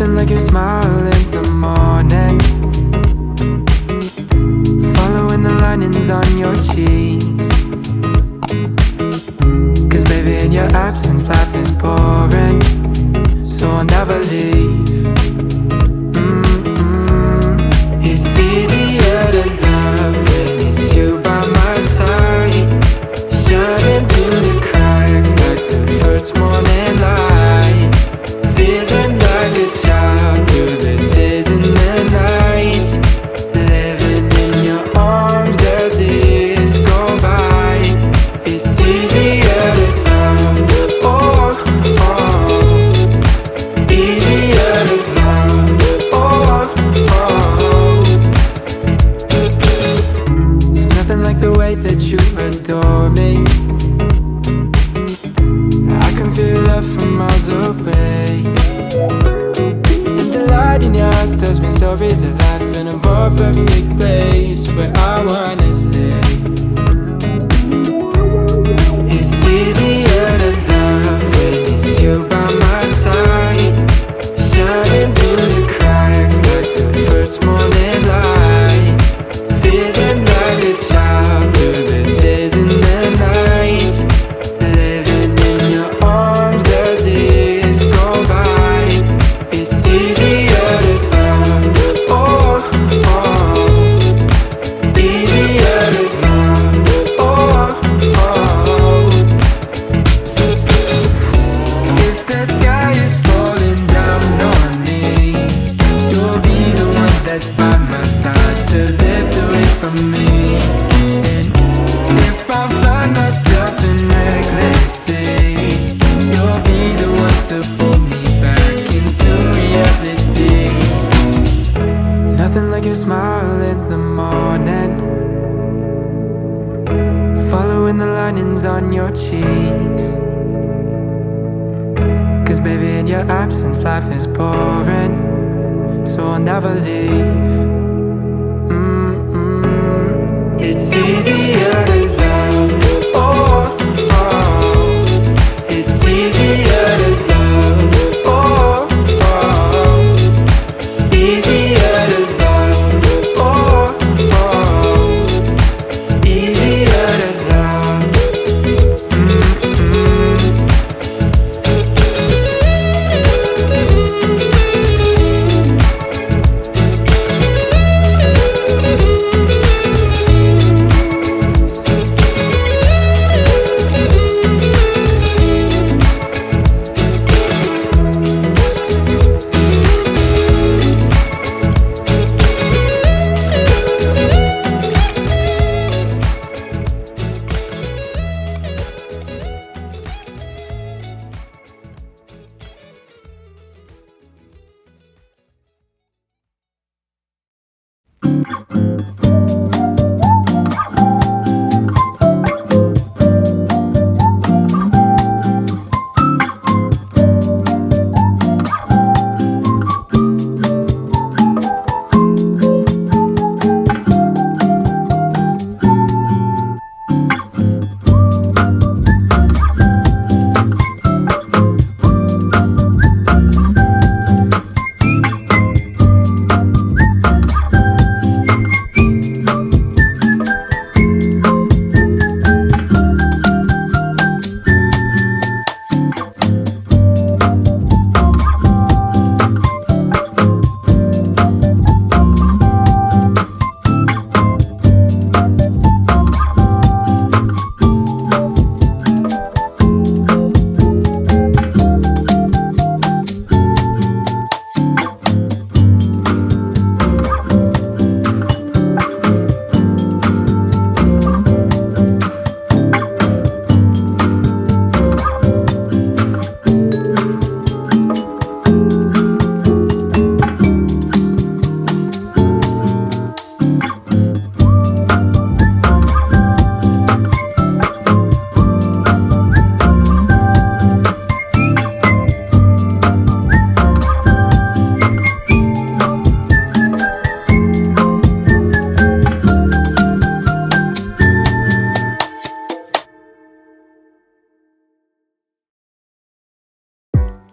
Nothing like your smile in the morning, following the linings on your cheeks. Cause baby, in your absence life is boring, so I'll never leave. It's easier to love when it's you by my side, shining through the cracks like the first morning light. Feeling like a child through the days and the nights, living in your arms as the years go by. It's easier to love, oh, oh. Easier to love, oh, oh. There's nothing like the way that you adore me. I can feel love from miles away. And the light in your eyes tells me stories of life in a more perfect place where I wanna stay. It's easier to love when it's you by my side, shining through the cracks like the first morning light. Feeling like a child through the days and the nights, living in your arms as the years go by. It's easier to love, oh, oh. Easier to love, oh, oh. If the sky is falling down on me, you'll be the one that's by my side to lift away from me. And if I find myself in reckless seas, you'll be the one to pull me back into reality. Nothing like your smile in the morning, following the linings on your cheeks. Cause baby, in your absence life is boring, so I'll never leave. It's easier to love, oh, oh. It's easier to love, oh, oh. Easier to love, oh, oh. Easier to love.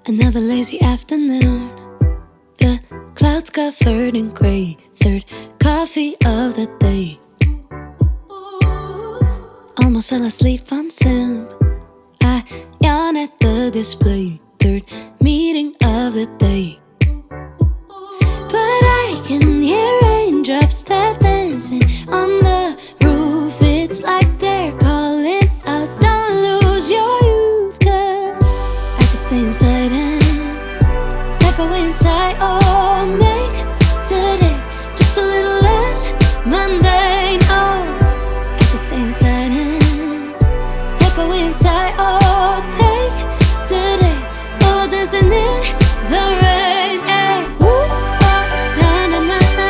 Another lazy afternoon, Clouds covered in gray, third coffee of the day. Almost fell asleep on Sim. I yawn at the display, third meeting of the day. But I can hear raindrops tap dancing on the roof. It's like they're calling out, don't lose your youth. Cause I can stay inside and tap away inside. Oh, make today just a little less mundane. Oh, I can stay inside and tap away inside. Oh, take today, oh, dancing in the rain. Yeah. Woo, oh, na na na na.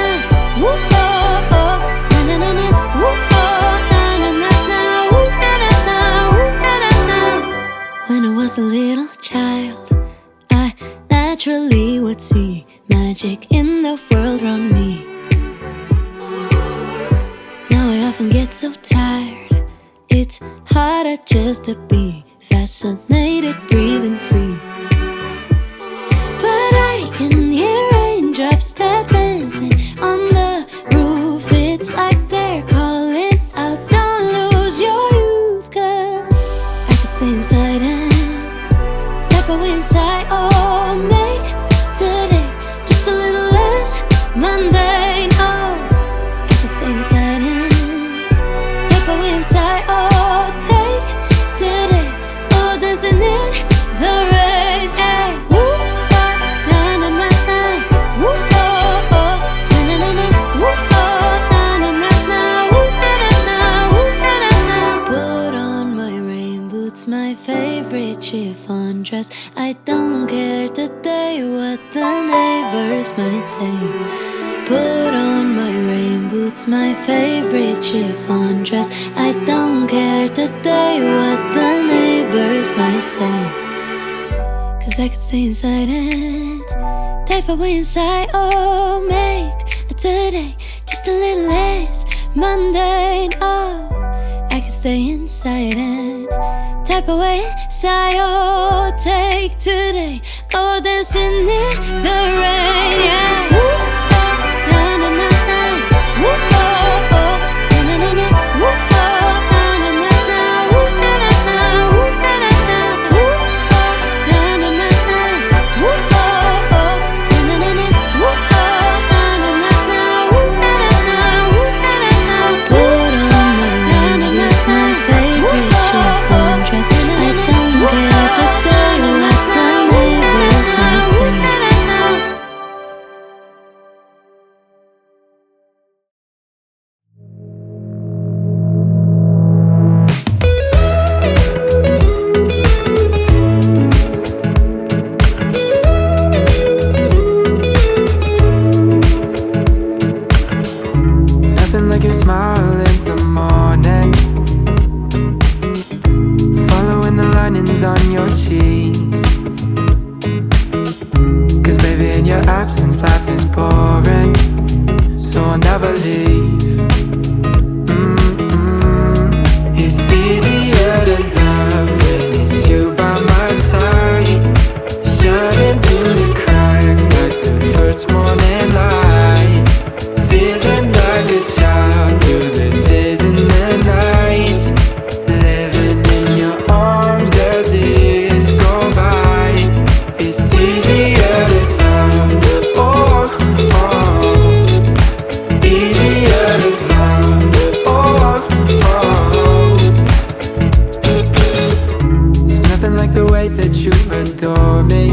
Woo, oh, oh, na na na na. Woo, oh, na na na na. Woo, na na na. Woo, na na na. When I was a little child, I naturally would see magic in the world around me. Now I often get so tired, it's harder just to be fascinated, breathing free. But I can hear raindrops tap dancing on the roof. It's like they're calling out, don't lose your youth. Cause I can stay inside and tap away inside. Oh, make today just a little less mundane. Oh, I can stay inside and tap away inside. Oh, take today, oh, dancing in the rain. Yeah. Woo, oh, na na na na. Woo, oh, oh, na na na na. Woo, oh, na na na na. Woo, na na na. Woo, na na na. Put on my rain boots, my favorite chiffon dress. I don't care today what the neighbors might say. Put on my rain boots, my favorite chiffon dress. I don't care today what the neighbors might say. Cause I could stay inside and type away inside. Oh, make today just a little less mundane. Oh, I could stay inside and type away inside. Oh, take today, go dancing in the rain. Yeah. Woo, oh, na na na na. Woo, oh, oh, na na na na. Woo, oh, na na na na. Woo, na na na. Woo, na na na. Woo, oh, na na na na. Woo, oh, oh, na na na na. Woo, oh, na na na na. Woo, na na na. Woo, na na na. Put on my rain boots, my favorite chiffon dress. I don't care today what the neighbors might say. Nothing like your smile in the morning, following the linings on your cheeks. Cause baby, in your absence life is boring, so I'll never leave. It's easier to love when it's you by my side, shining through the cracks like the first morning light. Feeling like a child through the days and the nights, living in your arms as years go by. It's easier to love, oh, oh. Easier to love, oh, oh. There's nothing like the way that you adore me.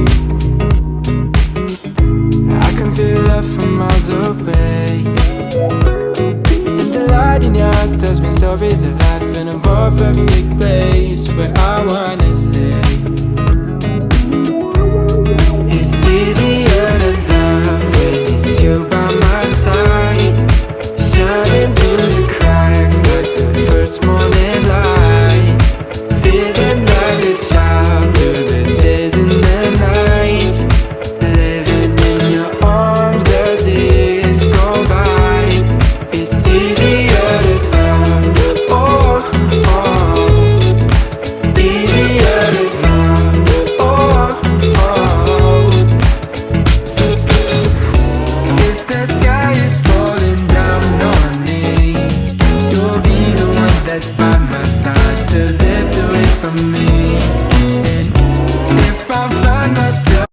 I can feel love from miles away. And the light in your eyes tells me stories of life in a more perfect place where I wanna stay. It's easier to love when it's you by my side, shining through the cracks like the first morning light. Feeling like a child through the days and the nights, living in your arms as years go by. It's easier to love, oh, oh. Easier to love. that's by my side.